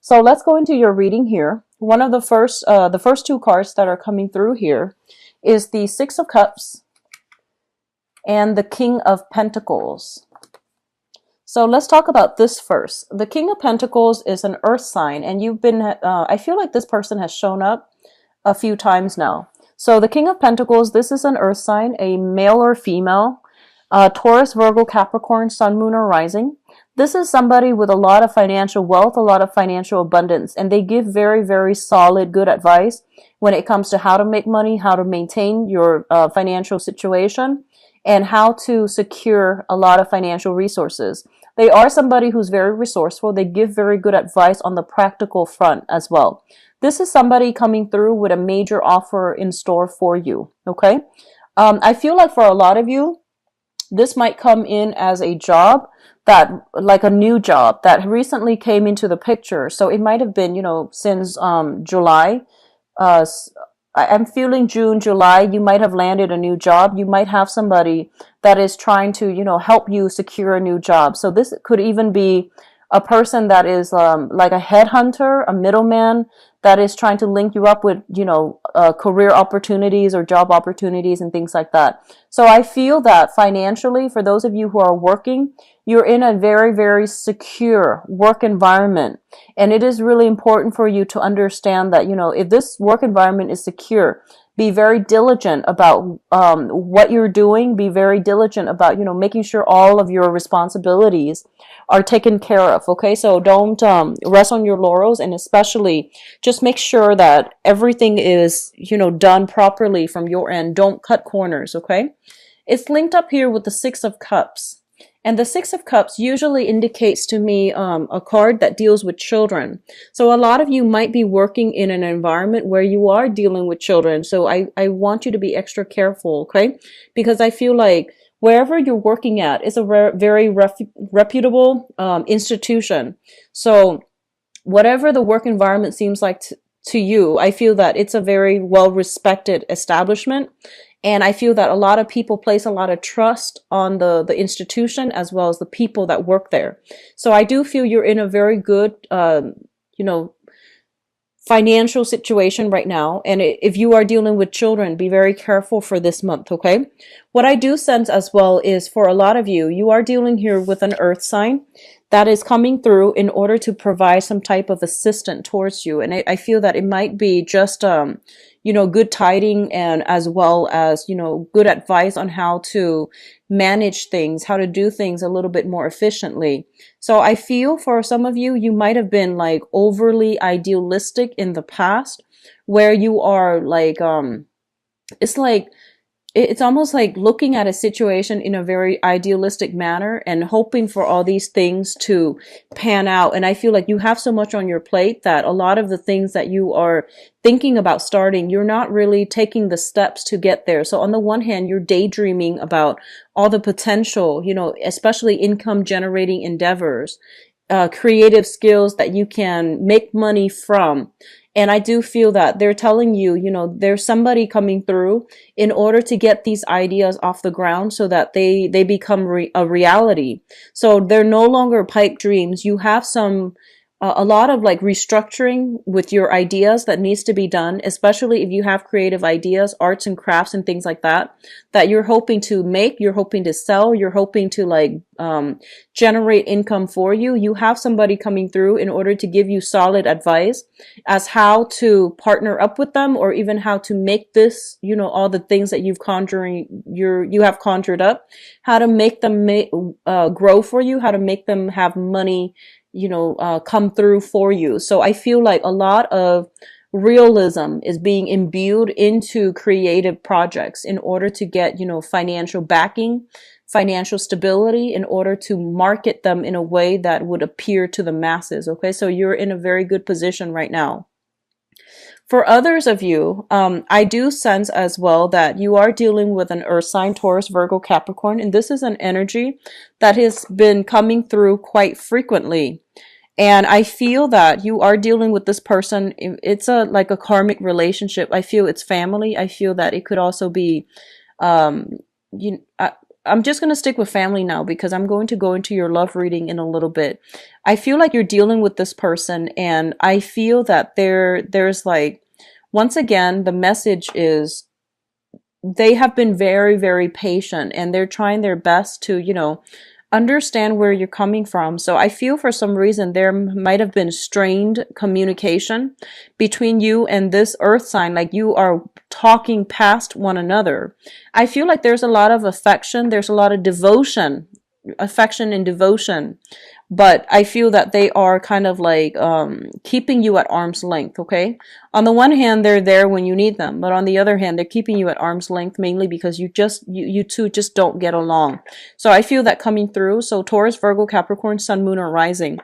So let's go into your reading here. One of the first two cards that are coming through here is the Six of Cups and the King of Pentacles. So let's talk about this first. The King of Pentacles is an earth sign, and you've been, I feel like this person has shown up a few times now. So the King of Pentacles, this is an earth sign, a male or female, Taurus, Virgo, Capricorn, Sun, Moon, or Rising. This is somebody with a lot of financial wealth, a lot of financial abundance, and they give very, very solid, good advice when it comes to how to make money, how to maintain your financial situation, and how to secure a lot of financial resources. They are somebody who's very resourceful. They give very good advice on the practical front as well. This is somebody coming through with a major offer in store for you, okay? I feel like for a lot of you, this might come in as a job that, like a new job that recently came into the picture. So it might have been, since July. I'm feeling June, July, you might have landed a new job. You might have somebody that is trying to, help you secure a new job. So this could even be a person that is like a headhunter, a middleman that is trying to link you up with, career opportunities or job opportunities and things like that. So I feel that financially, for those of you who are working, you're in a very, very secure work environment. And it is really important for you to understand that, if this work environment is secure, be very diligent about what you're doing. Be very diligent about, making sure all of your responsibilities are taken care of. Okay, so don't rest on your laurels, and especially just make sure that everything is, done properly from your end. Don't cut corners. Okay, it's linked up here with the Six of Cups. And the Six of Cups usually indicates to me a card that deals with children. So a lot of you might be working in an environment where you are dealing with children. So I want you to be extra careful, okay? Because I feel like wherever you're working at is a very reputable institution. So whatever the work environment seems like to you, I feel that it's a very well-respected establishment. And I feel that a lot of people place a lot of trust on the institution as well as the people that work there. So I do feel you're in a very good, financial situation right now. And if you are dealing with children, be very careful for this month, okay? What I do sense as well is for a lot of you, you are dealing here with an earth sign that is coming through in order to provide some type of assistance towards you. And I feel that it might be just, good tiding, and as well as, good advice on how to manage things, how to do things a little bit more efficiently. So I feel for some of you, you might have been like overly idealistic in the past, where you are like, it's almost like looking at a situation in a very idealistic manner and hoping for all these things to pan out. And I feel like you have so much on your plate that a lot of the things that you are thinking about starting, you're not really taking the steps to get there. So on the one hand, you're daydreaming about all the potential, especially income generating endeavors, creative skills that you can make money from. And I do feel that they're telling you, there's somebody coming through in order to get these ideas off the ground so that they become a reality. So they're no longer pipe dreams. You have a lot of like restructuring with your ideas that needs to be done, especially if you have creative ideas, arts and crafts and things like that you're hoping to make, you're hoping to sell, you're hoping to like generate income for you. You have somebody coming through in order to give you solid advice as how to partner up with them, or even how to make this, all the things that you have conjured up, how to make them grow for you, how to make them have money, come through for you. So I feel like a lot of realism is being imbued into creative projects in order to get, financial backing, financial stability, in order to market them in a way that would appear to the masses. Okay. So you're in a very good position right now. For others of you, I do sense as well that you are dealing with an earth sign, Taurus, Virgo, Capricorn, and this is an energy that has been coming through quite frequently. And I feel that you are dealing with this person. It's like a karmic relationship. I feel it's family. I feel that it could also be, I'm just going to stick with family now because I'm going to go into your love reading in a little bit. I feel like you're dealing with this person, and I feel that there's like, once again, the message is they have been very, very patient and they're trying their best to, understand where you're coming from. So I feel for some reason there might have been strained communication between you and this earth sign, like you are talking past one another. I feel like there's a lot of affection, there's a lot of devotion, affection and devotion, but I feel that they are kind of like keeping you at arm's length. Okay, on the one hand they're there when you need them, but on the other hand they're keeping you at arm's length mainly because you two just don't get along. So I feel that coming through. So Taurus, Virgo, Capricorn, Sun, Moon, or Rising.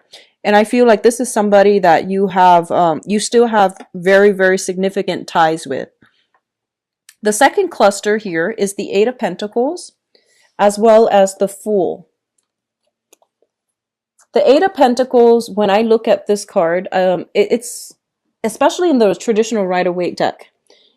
And I feel like this is somebody that you have you still have very, very significant ties with. The second cluster here is the Eight of Pentacles as well as the Fool. The Eight of Pentacles, when I look at this card, it's especially in the traditional Rider-Waite deck,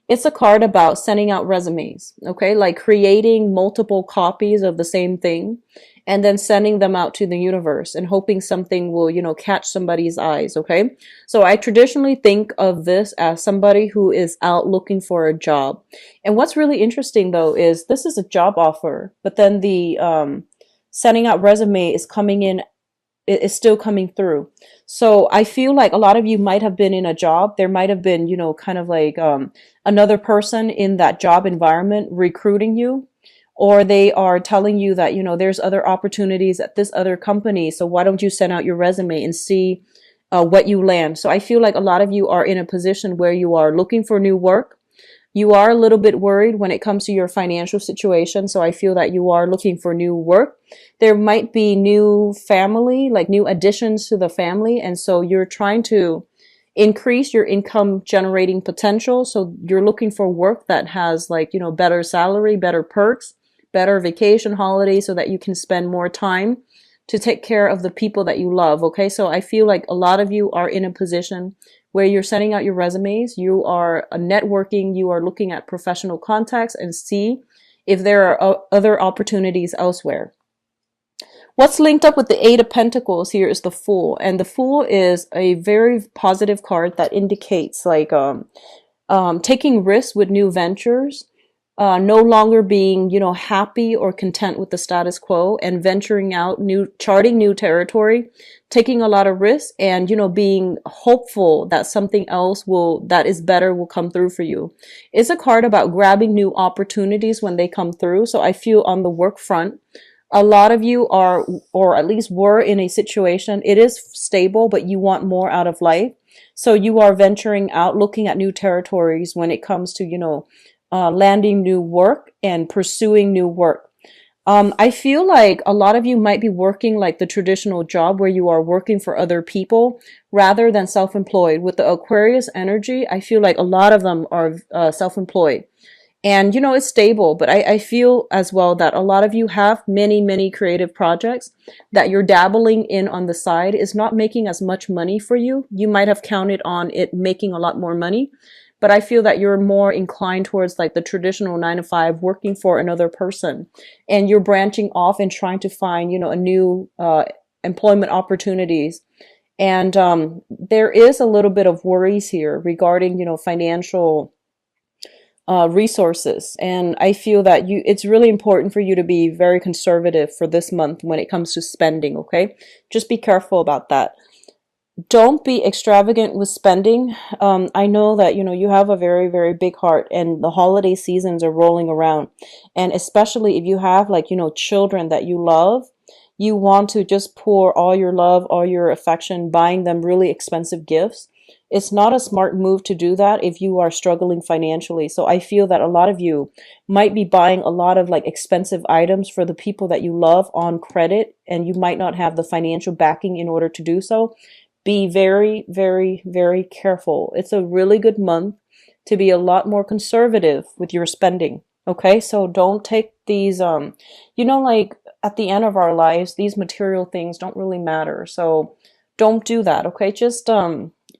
it's a card about sending out resumes, okay? Like creating multiple copies of the same thing and then sending them out to the universe and hoping something will, catch somebody's eyes, okay? So I traditionally think of this as somebody who is out looking for a job. And what's really interesting though is this is a job offer, but then the sending out resume is coming in, is still coming through. So I feel like a lot of you might have been in a job. There might have been, kind of like another person in that job environment recruiting you, or they are telling you that, there's other opportunities at this other company. So why don't you send out your resume and see what you land? So I feel like a lot of you are in a position where you are looking for new work. You are a little bit worried when it comes to your financial situation. So I feel that you are looking for new work. There might be new family, like new additions to the family. And so you're trying to increase your income generating potential. So you're looking for work that has like, better salary, better perks, better vacation holidays so that you can spend more time to take care of the people that you love. Okay. So I feel like a lot of you are in a position where you're sending out your resumes, you are networking, you are looking at professional contacts and see if there are other opportunities elsewhere. What's linked up with the Eight of Pentacles here is the Fool. And the Fool is a very positive card that indicates like taking risks with new ventures, no longer being, happy or content with the status quo and venturing out, charting new territory, taking a lot of risks and, being hopeful that something else that is better will come through for you. It's a card about grabbing new opportunities when they come through. So I feel on the work front, a lot of you are, or at least were in a situation, it is stable, but you want more out of life. So you are venturing out, looking at new territories when it comes to, landing new work and pursuing new work. I feel like a lot of you might be working like the traditional job where you are working for other people rather than self-employed. With the Aquarius energy, I feel like a lot of them are self-employed. And, it's stable, but I feel as well that a lot of you have many, many creative projects that you're dabbling in on the side is not making as much money for you. You might have counted on it making a lot more money, but I feel that you're more inclined towards like the traditional 9 to 5 working for another person, and you're branching off and trying to find, a new employment opportunities. And there is a little bit of worries here regarding, financial resources. And I feel that it's really important for you to be very conservative for this month when it comes to spending. Okay. Just be careful about that. Don't be extravagant with spending. I know that, you have a very, very big heart and the holiday seasons are rolling around. And especially if you have like, children that you love, you want to just pour all your love, all your affection, buying them really expensive gifts. It's not a smart move to do that if you are struggling financially. So I feel that a lot of you might be buying a lot of like expensive items for the people that you love on credit, and you might not have the financial backing in order to do so. Be very, very, very careful. It's a really good month to be a lot more conservative with your spending. Okay, so don't take these, like at the end of our lives, these material things don't really matter. So don't do that. Okay, just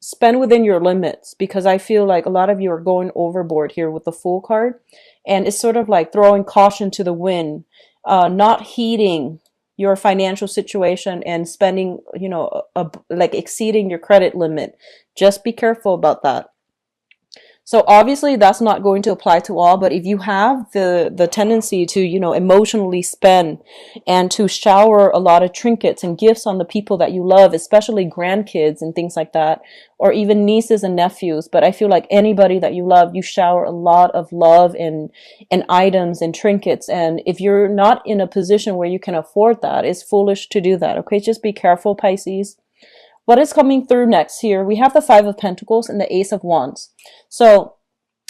spend within your limits, because I feel like a lot of you are going overboard here with the Fool card, and it's sort of like throwing caution to the wind. not heeding your financial situation and spending, like exceeding your credit limit. Just be careful about that. So obviously that's not going to apply to all, but if you have the tendency to, emotionally spend and to shower a lot of trinkets and gifts on the people that you love, especially grandkids and things like that, or even nieces and nephews, but I feel like anybody that you love, you shower a lot of love and items and trinkets. And if you're not in a position where you can afford that, it's foolish to do that. Okay, just be careful, Pisces. What is coming through next here? We have the Five of Pentacles and the Ace of Wands. So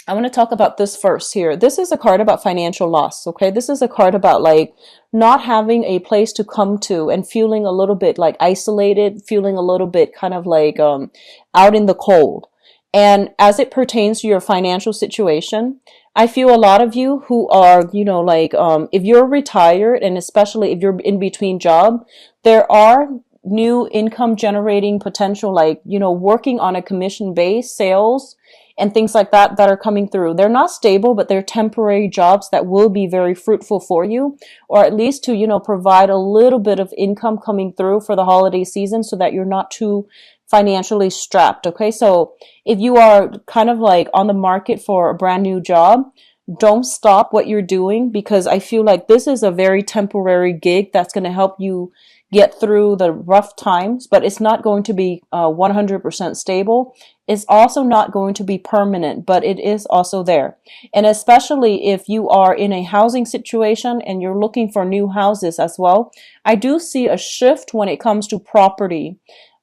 I want to talk about this first here. This is a card about financial loss, okay? This is a card about like not having a place to come to and feeling a little bit like isolated, feeling a little bit kind of like out in the cold. And as it pertains to your financial situation, I feel a lot of you who are, if you're retired and especially if you're in between job, there are new income generating potential, like, working on a commission base, sales, and things like that that are coming through. They're not stable, but they're temporary jobs that will be very fruitful for you, or at least to, provide a little bit of income coming through for the holiday season so that you're not too financially strapped. Okay. So if you are kind of like on the market for a brand new job, don't stop what you're doing, because I feel like this is a very temporary gig that's going to help you get through the rough times, but it's not going to be 100% stable. It's also not going to be permanent, but it is also there. And especially if you are in a housing situation and you're looking for new houses as well, I do see a shift when it comes to property.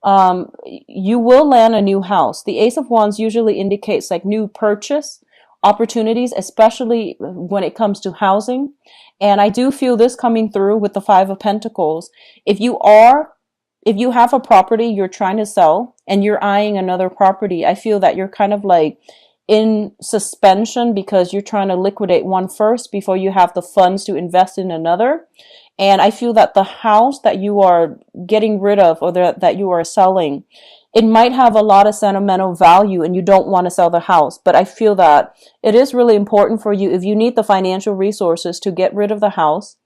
You will land a new house. The Ace of Wands usually indicates like new purchase opportunities, especially when it comes to housing. And I do feel this coming through with the Five of Pentacles. If you have a property you're trying to sell and you're eyeing another property, I feel that you're kind of like in suspension because you're trying to liquidate one first before you have the funds to invest in another. And I feel that the house that you are getting rid of, or that you are selling, it might have a lot of sentimental value and you don't want to sell the house. But I feel that it is really important for you, if you need the financial resources to get rid of the house,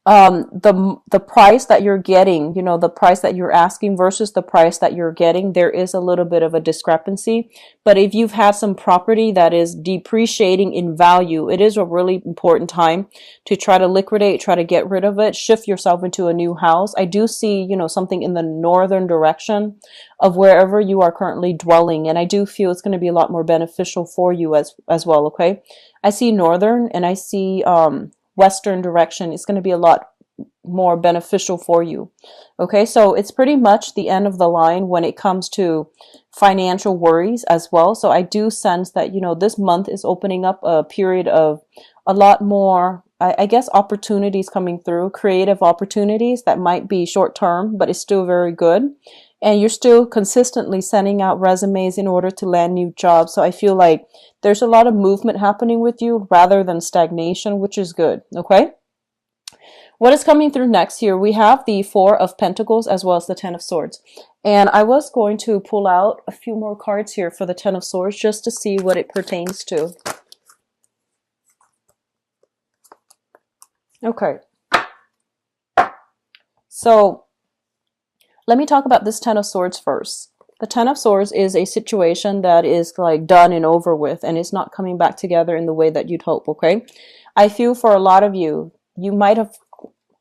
the price that you're getting, the price that you're asking versus the price that you're getting, there is a little bit of a discrepancy. But if you've had some property that is depreciating in value, it is a really important time to try to liquidate, try to get rid of it, shift yourself into a new house. I do see, something in the northern direction of wherever you are currently dwelling. And I do feel it's going to be a lot more beneficial for you as well. Okay. I see northern and I see, western direction. It's going to be a lot more beneficial for you. Okay, so it's pretty much the end of the line when it comes to financial worries as well. So I do sense that, this month is opening up a period of a lot more, I guess, opportunities coming through, creative opportunities that might be short term, but it's still very good. And you're still consistently sending out resumes in order to land new jobs. So I feel like there's a lot of movement happening with you rather than stagnation, which is good. Okay. What is coming through next here? We have the Four of Pentacles as well as the Ten of Swords. And I was going to pull out a few more cards here for the Ten of Swords just to see what it pertains to. Okay. So let me talk about this Ten of Swords first. The Ten of Swords is a situation that is like done and over with, and it's not coming back together in the way that you'd hope, okay? I feel for a lot of you, you might have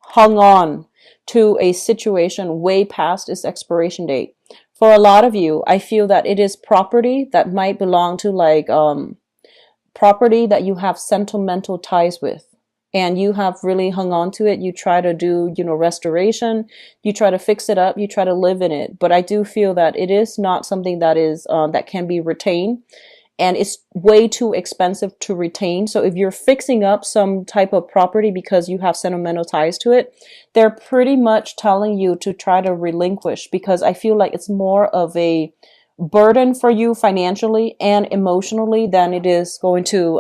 hung on to a situation way past its expiration date. For a lot of you, I feel that it is property that might belong to like property that you have sentimental ties with. And you have really hung on to it. You try to do, restoration. You try to fix it up. You try to live in it. But I do feel that it is not something that is that can be retained, and it's way too expensive to retain. So if you're fixing up some type of property because you have sentimental ties to it, they're pretty much telling you to try to relinquish, because I feel like it's more of a burden for you financially and emotionally than it is going to,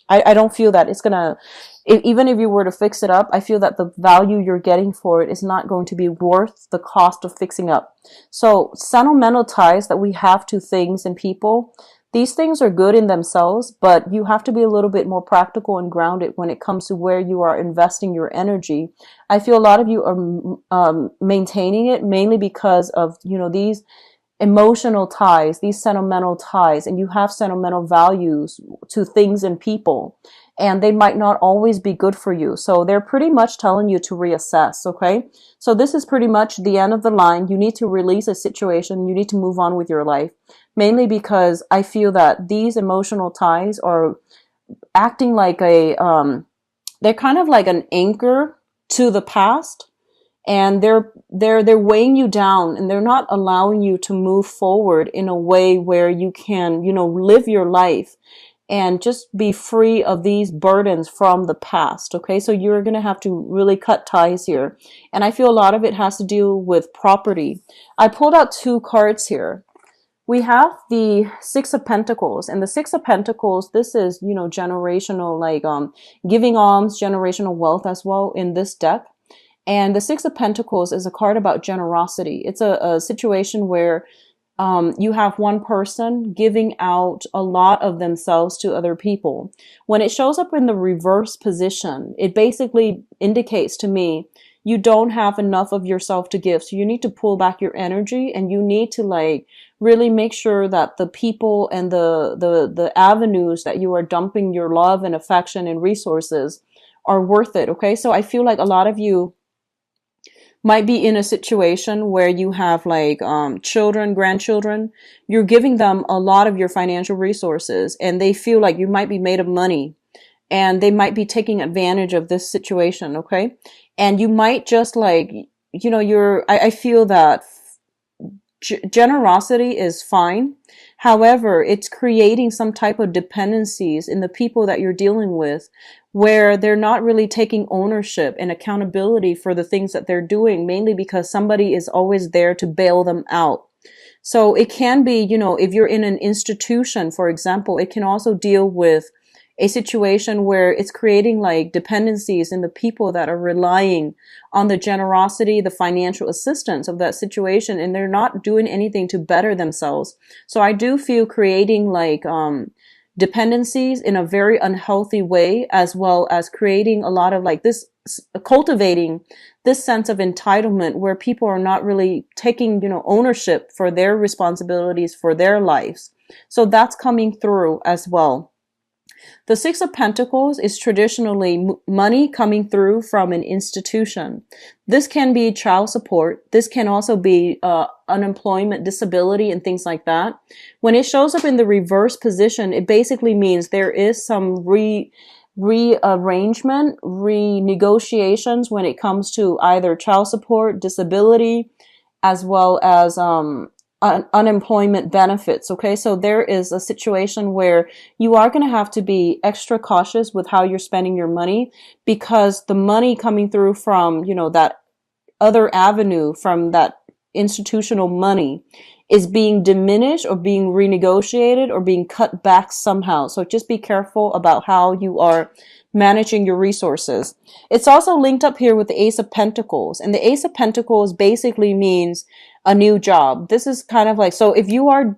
I don't feel that it's gonna, even if you were to fix it up, I feel that the value you're getting for it is not going to be worth the cost of fixing up. So sentimental ties that we have to things and people, These things are good in themselves, but you have to be a little bit more practical and grounded when it comes to where you are investing your energy. I feel a lot of you are maintaining it mainly because of, these emotional ties, these sentimental ties, and you have sentimental values to things and people, and they might not always be good for you. So they're pretty much telling you to reassess, okay? So this is pretty much the end of the line. You need to release a situation. You need to move on with your life, mainly because I feel that these emotional ties are acting like they're kind of like an anchor to the past, and they're weighing you down, and they're not allowing you to move forward in a way where you can, live your life and just be free of these burdens from the past. Okay, so you're going to have to really cut ties here, and I feel a lot of it has to do with property. I pulled out two cards here. We have the Six of Pentacles, and the Six of Pentacles, this is, generational, like giving alms, generational wealth as well in this deck. And the Six of Pentacles is a card about generosity. It's a situation where you have one person giving out a lot of themselves to other people. When it shows up in the reverse position, it basically indicates to me you don't have enough of yourself to give. So you need to pull back your energy, and you need to really make sure that the people and the avenues that you are dumping your love and affection and resources are worth it. Okay, so I feel like a lot of you might be in a situation where you have children, grandchildren. You're giving them a lot of your financial resources, and they feel like you might be made of money, and they might be taking advantage of this situation. Okay, and you might just I feel that generosity is fine. However, it's creating some type of dependencies in the people that you're dealing with, where they're not really taking ownership and accountability for the things that they're doing, mainly because somebody is always there to bail them out. So it can be, if you're in an institution, for example, it can also deal with a situation where it's creating dependencies in the people that are relying on the generosity, the financial assistance of that situation, and they're not doing anything to better themselves. So I do feel creating dependencies in a very unhealthy way, as well as creating a lot of cultivating this sense of entitlement where people are not really taking, ownership for their responsibilities for their lives. So that's coming through as well. The Six of Pentacles is traditionally money coming through from an institution. This can be child support. This can also be unemployment, disability, and things like that. When it shows up in the reverse position, it basically means there is some rearrangement, renegotiations when it comes to either child support, disability, as well as unemployment benefits. Okay, so there is a situation where you are going to have to be extra cautious with how you're spending your money, because the money coming through from, that other avenue, from that institutional money, is being diminished or being renegotiated or being cut back somehow. So just be careful about how you are managing your resources. It's also linked up here with the Ace of Pentacles, and the Ace of Pentacles basically means a new job. This is kind of so if you are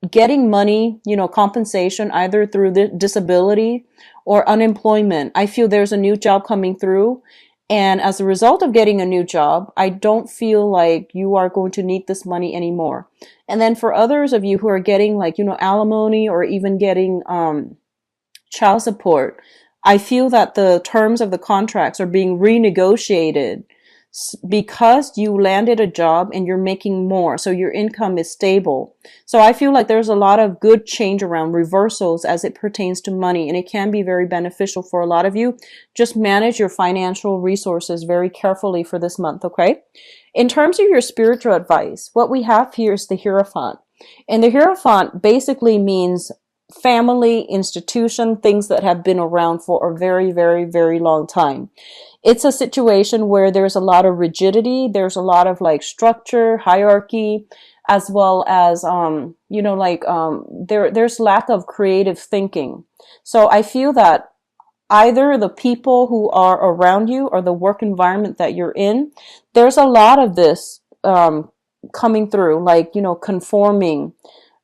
getting money, compensation either through the disability or unemployment, I feel there's a new job coming through. And as a result of getting a new job, I don't feel like you are going to need this money anymore. And then for others of you who are getting alimony or even getting child support, I feel that the terms of the contracts are being renegotiated because you landed a job and you're making more, so your income is stable. So I feel like there's a lot of good change around, reversals as it pertains to money, and it can be very beneficial for a lot of you. Just manage your financial resources very carefully for this month, okay? In terms of your spiritual advice, what we have here is the Hierophant. And the Hierophant basically means family, institution, things that have been around for a very, very, very long time. It's a situation where there's a lot of rigidity, there's a lot of structure, hierarchy, as well as there's lack of creative thinking. So I feel that either the people who are around you or the work environment that you're in, there's a lot of this coming through, conforming,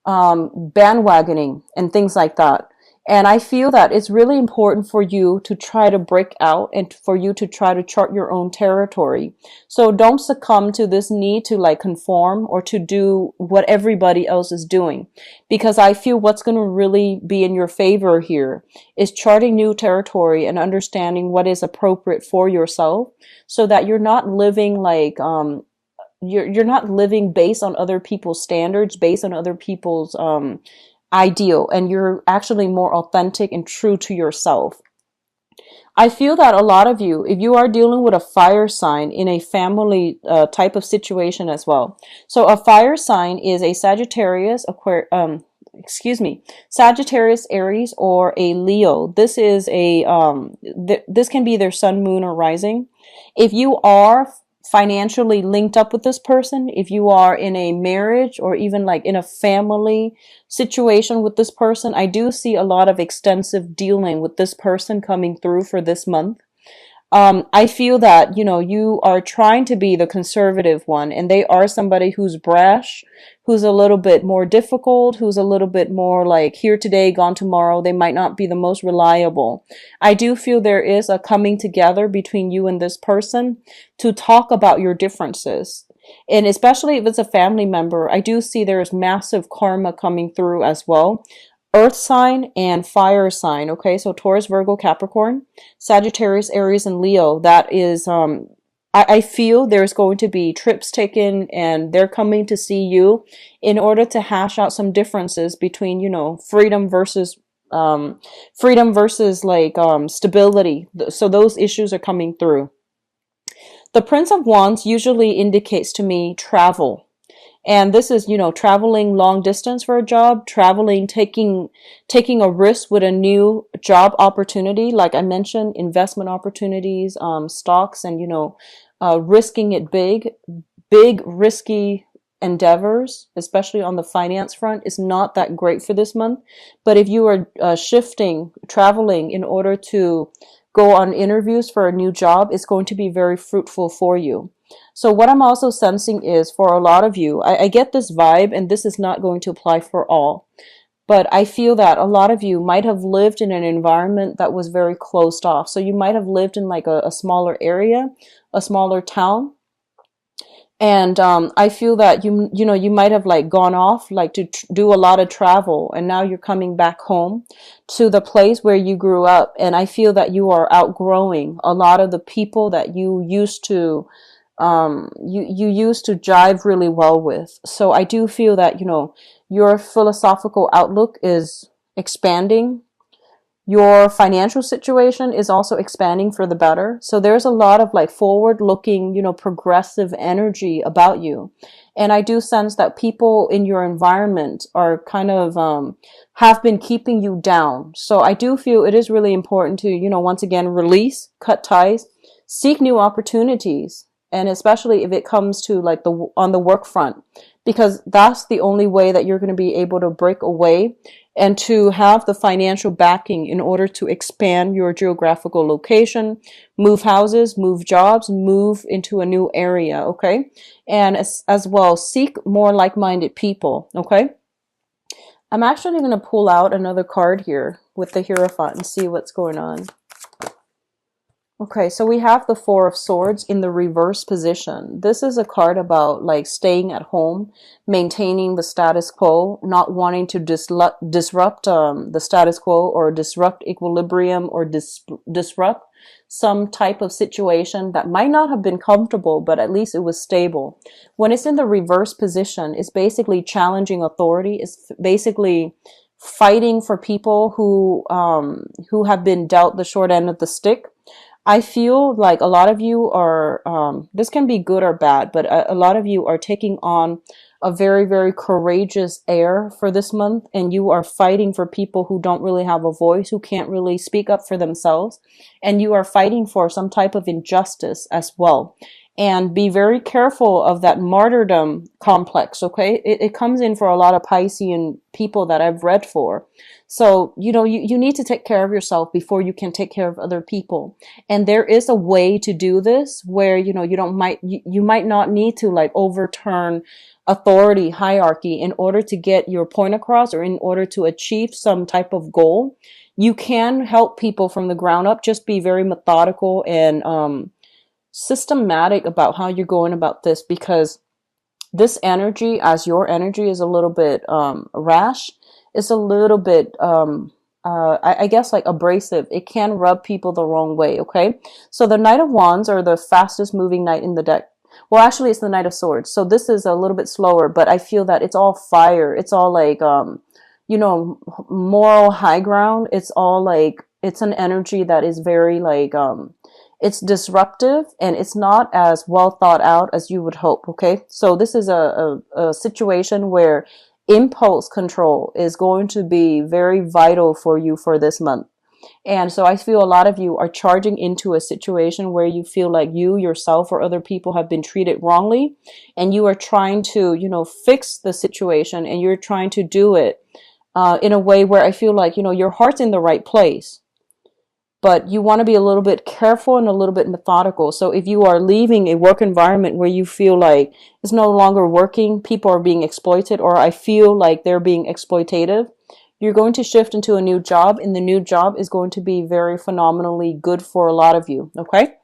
bandwagoning and things like that. And I feel that it's really important for you to try to break out and for you to try to chart your own territory. So don't succumb to this need to like conform or to do what everybody else is doing. Because I feel what's going to really be in your favor here is charting new territory and understanding what is appropriate for yourself so that you're not living like, you're not living based on other people's standards, based on other people's ideal, and you're actually more authentic and true to yourself. I feel that a lot of you, if you are dealing with a fire sign in a family type of situation as well. So a fire sign is a Sagittarius, Sagittarius, Aries, or a Leo. This is a this can be their sun, moon, or rising. If you are financially linked up with this person, if you are in a marriage or even like in a family situation with this person, I do see a lot of extensive dealing with this person coming through for this month. I feel that, you know, you are trying to be the conservative one, and they are somebody who's brash, who's a little bit more difficult, who's a little bit more like here today, gone tomorrow. They might not be the most reliable. I do feel there is a coming together between you and this person to talk about your differences. And especially if it's a family member, I do see there's massive karma coming through as well. Earth sign and fire sign. Okay, so Taurus, Virgo, Capricorn, Sagittarius, Aries, and Leo. That is, I feel there's going to be trips taken and they're coming to see you in order to hash out some differences between, you know, freedom versus like stability. So those issues are coming through. The Prince of Wands usually indicates to me travel. And this is, you know, traveling long distance for a job, traveling, taking a risk with a new job opportunity. Like I mentioned, investment opportunities, stocks, and, you know, risking it big risky endeavors, especially on the finance front, is not that great for this month. But if you are traveling in order to go on interviews for a new job, it's going to be very fruitful for you. So what I'm also sensing is for a lot of you, I get this vibe, and this is not going to apply for all, but I feel that a lot of you might have lived in an environment that was very closed off. So you might have lived in like a smaller area, a smaller town. And I feel that you know, you might have like gone off like to do a lot of travel, and now you're coming back home to the place where you grew up. And I feel that you are outgrowing a lot of the people that you used to you used to jive really well with. So I do feel that, you know, your philosophical outlook is expanding. Your financial situation is also expanding for the better. So there's a lot of like forward looking, you know, progressive energy about you. And I do sense that people in your environment are kind of, have been keeping you down. So I do feel it is really important to, you know, once again, release, cut ties, seek new opportunities. And especially if it comes to like on the work front, because that's the only way that you're going to be able to break away and to have the financial backing in order to expand your geographical location, move houses, move jobs, move into a new area. Okay. And as well, seek more like-minded people. Okay. I'm actually going to pull out another card here with the Hierophant and see what's going on. Okay, so we have the Four of Swords in the reverse position. This is a card about like staying at home, maintaining the status quo, not wanting to disrupt the status quo, or disrupt equilibrium, or disrupt some type of situation that might not have been comfortable, but at least it was stable. When it's in the reverse position, it's basically challenging authority. It's basically fighting for people who have been dealt the short end of the stick. I feel like a lot of you are, this can be good or bad, but a lot of you are taking on a very, very courageous air for this month, and you are fighting for people who don't really have a voice, who can't really speak up for themselves, and you are fighting for some type of injustice as well. and be very careful of that martyrdom complex. Okay, it comes in for a lot of Piscean people that I've read for. So you need to take care of yourself before you can take care of other people, and there is a way to do this where you might not need to like overturn authority hierarchy in order to get your point across or in order to achieve some type of goal. You can help people from the ground up. Just be very methodical and systematic about how you're going about this, because this energy, as your energy is a little bit rash, it's a little bit I guess like abrasive. It can rub people the wrong way. Okay, so the Knight of Wands, or the fastest moving knight in the deck, well actually it's the Knight of Swords, so this is a little bit slower, but I feel that it's all fire. It's all like moral high ground. It's all like, it's an energy that is very like it's disruptive, and it's not as well thought out as you would hope. Okay, so this is a situation where impulse control is going to be very vital for you for this month. And so I feel a lot of you are charging into a situation where you feel like you yourself or other people have been treated wrongly, and you are trying to fix the situation, and you're trying to do it in a way where I feel like your heart's in the right place, but you want to be a little bit careful and a little bit methodical. So if you are leaving a work environment where you feel like it's no longer working, people are being exploited, or I feel like they're being exploitative, you're going to shift into a new job, and the new job is going to be very phenomenally good for a lot of you. Okay,